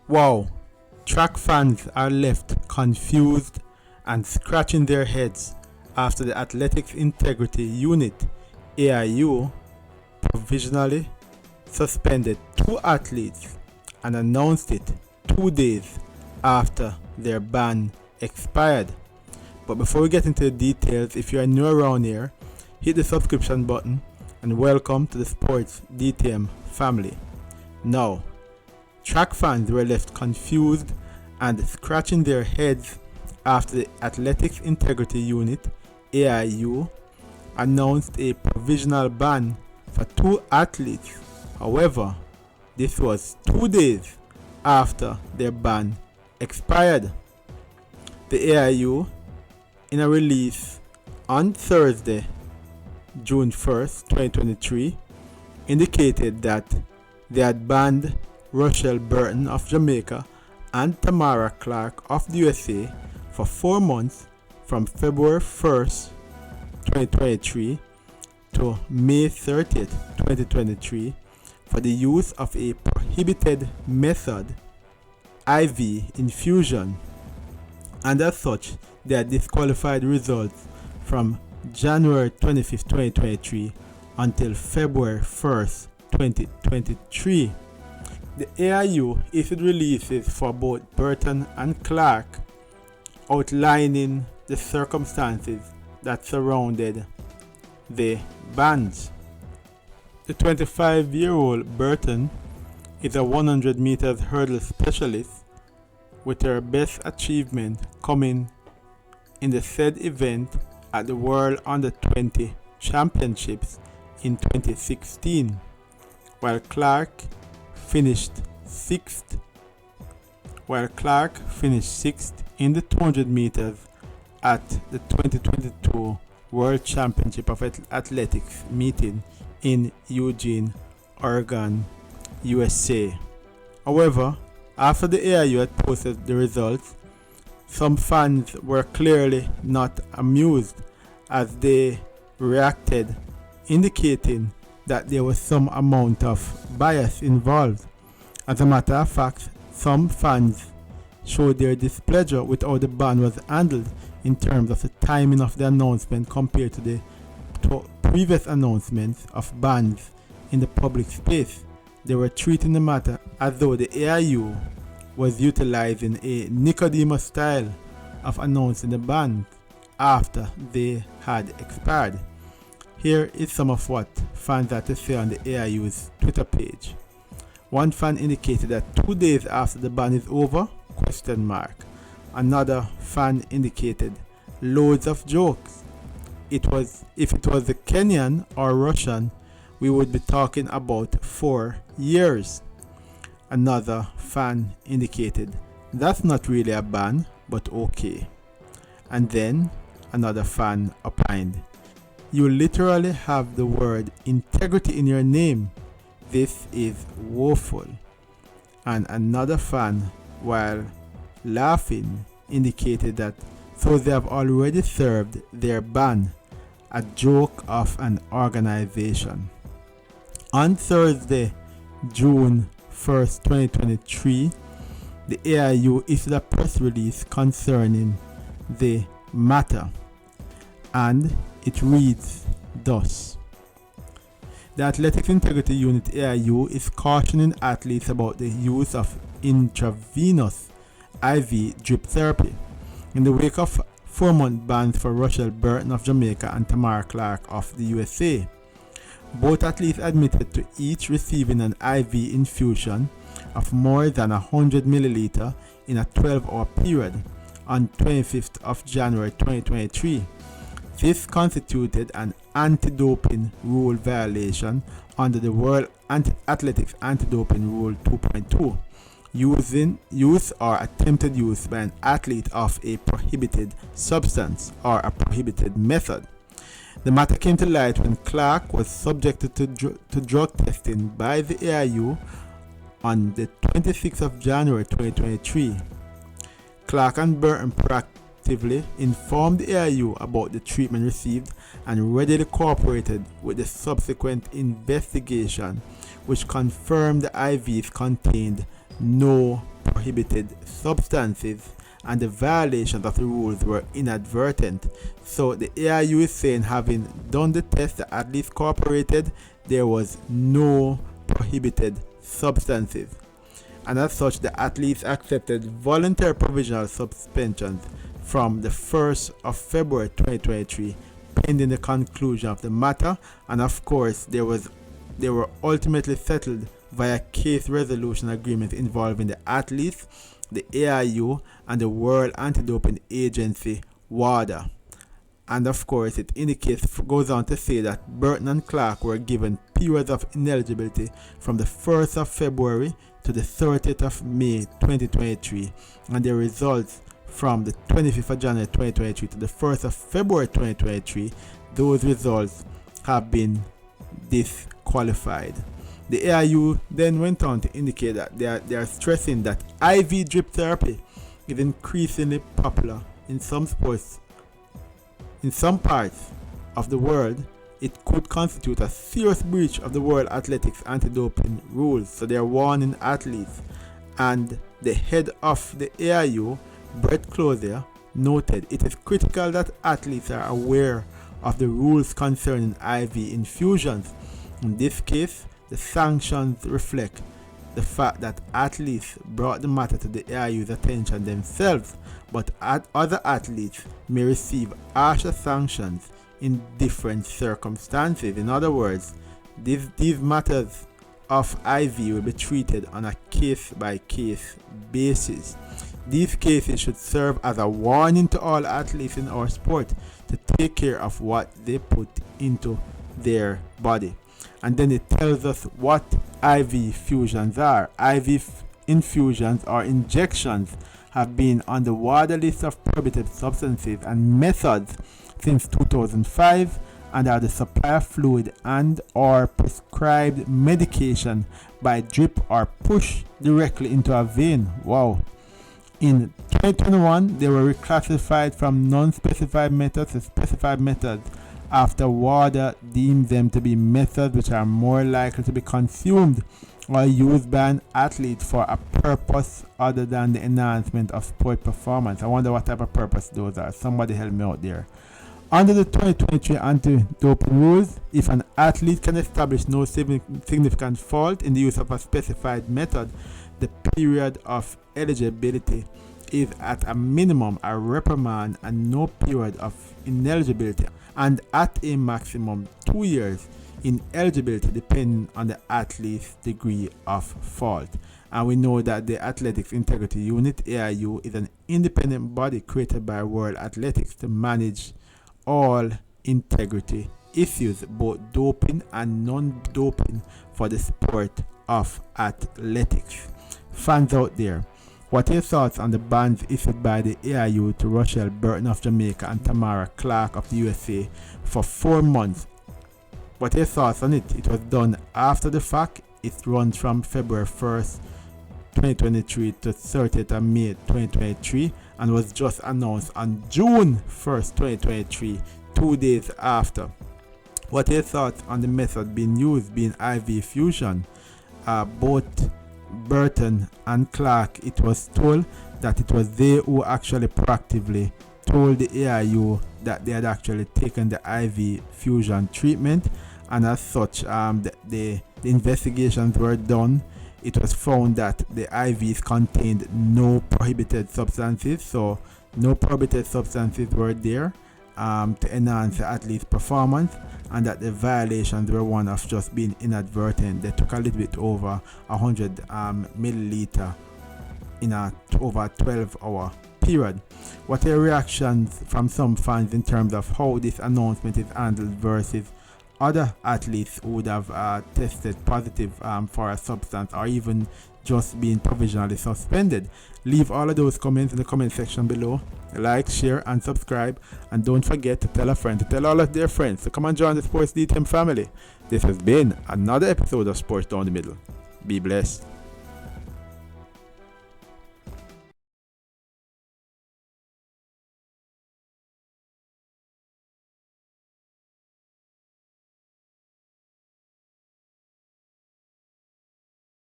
Wow, track fans are left confused and scratching their heads after the Athletics Integrity Unit AIU provisionally suspended two athletes and announced it 2 days after their ban expired. But before we get into the details, if you are new around here, hit the subscription button and welcome to the Sports DTM family. Now, track fans were left confused and scratching their heads after the Athletics Integrity Unit AIU announced a provisional ban for two athletes. However, this was 2 days after their ban expired. The AIU, in a release on Thursday, June 1st, 2023, indicated that they had banned Rochelle Burton of Jamaica and Tamara Clark of the USA for 4 months from February 1st, 2023 to May 30th, 2023 for the use of a prohibited method, IV infusion, and as such they are disqualified results from January 25th, 2023 until February 1st, 2023. The AIU issued releases for both Burton and Clark outlining the circumstances that surrounded the bans. The 25-year-old Burton is a 100 meters hurdle specialist, with her best achievement coming in the said event at the World Under-20 Championships in 2016, while Clark finished sixth in the 200 meters at the 2022 World Championship of Athletics meeting in Eugene, Oregon, USA. However, after the AIU had posted the results, some fans were clearly not amused as they reacted, indicating that there was some amount of bias involved. As a matter of fact, some fans showed their displeasure with how the ban was handled in terms of the timing of the announcement compared to the previous announcements of bans in the public space. They were treating the matter as though the AIU was utilizing a Nicodemus style of announcing the bans after they had expired. Here is some of what fans had to say on the AIU's Twitter page. One fan indicated that 2 days after the ban is over? Another fan indicated loads of jokes. If it was the Kenyan or Russian, we would be talking about 4 years. Another fan indicated that's not really a ban, but okay. And then another fan opined, you literally have the word integrity in your name. This is woeful. And another fan, while laughing, indicated that so they have already served their ban, a joke of an organization. On Thursday, June 1st, 2023, the AIU issued a press release concerning the matter, and it reads thus. The Athletics Integrity Unit AIU is cautioning athletes about the use of intravenous IV drip therapy in the wake of 4-month bans for Rochelle Burton of Jamaica and Tamara Clark of the USA. Both athletes admitted to each receiving an IV infusion of more than 100 milliliter in a 12-hour period on 25th of January 2023. This constituted an anti-doping rule violation under the World Athletics Anti-Doping Rule 2.2, use or attempted use by an athlete of a prohibited substance or a prohibited method. The matter came to light when Clark was subjected to drug testing by the AIU on the 26th of January 2023. Clark and Burton proactively informed the AIU about the treatment received and readily cooperated with the subsequent investigation, which confirmed the IVs contained no prohibited substances, and the violations of the rules were inadvertent. So the AIU is saying, having done the test, the athletes cooperated, there was no prohibited substances. And as such, the athletes accepted voluntary provisional suspensions from the 1st of February 2023, pending the conclusion of the matter. And of course, they were ultimately settled via case resolution agreement involving the athletes, the AIU, and the World Anti-Doping Agency, WADA. And of course, it goes on to say that Burton and Clark were given periods of ineligibility from the 1st of February to the 30th of May 2023, and their results from the 25th of January 2023 to the 1st of February 2023, those results have been disqualified. The AIU then went on to indicate that they are stressing that IV drip therapy is increasingly popular in some sports. In some parts of the world, it could constitute a serious breach of the World Athletics anti-doping rules. So they are warning athletes. And the head of the AIU, Brett Closier, noted it is critical that athletes are aware of the rules concerning IV infusions. In this case, the sanctions reflect the fact that athletes brought the matter to the AIU's attention themselves, but other athletes may receive harsher sanctions in different circumstances. In other words, these matters of IV will be treated on a case-by-case basis. These cases should serve as a warning to all athletes in our sport to take care of what they put into their body. And then it tells us what IV fusions are. IV infusions or injections have been on the WADA list of prohibited substances and methods since 2005 and are the supply of fluid and or prescribed medication by drip or push directly into a vein. Wow. In 2021, they were reclassified from non-specified methods to specified methods after WADA deemed them to be methods which are more likely to be consumed or used by an athlete for a purpose other than the enhancement of sport performance. I wonder what type of purpose those are. Somebody help me out there. Under the 2023 anti-doping rules, if an athlete can establish no significant fault in the use of a specified method, the period of eligibility is at a minimum a reprimand and no period of ineligibility, and at a maximum 2 years ineligibility depending on the athlete's degree of fault. And we know that the Athletics Integrity Unit, AIU, is an independent body created by World Athletics to manage all integrity issues, both doping and non-doping, for the sport of athletics. Fans out there, what are your thoughts on the bans issued by the AIU to Rochelle Burton of Jamaica and Tamara Clark of the USA for 4 months? What are your thoughts on it? It was done after the fact. It runs from February 1st, 2023 to 30th of May 2023 and was just announced on June 1st, 2023, 2 days after. What are your thoughts on the method being used, being IV fusion? Both Burton and Clark, it was told that it was they who actually proactively told the AIU that they had actually taken the IV fusion treatment, and as such the investigations were done. It was found that the IVs contained no prohibited substances, so no prohibited substances were there to enhance the athlete's performance, and that the violations were one of just being inadvertent. They took a little bit over 100 milliliter in over a 12-hour period. What are reactions from some fans in terms of how this announcement is handled versus other athletes who would have tested positive for a substance or even just being provisionally suspended? Leave all of those comments in the comment section below. Like, share and subscribe, and don't forget to tell a friend to tell all of their friends to come and join the Sports DTM family. This has been another episode of Sports Down the Middle. Be blessed.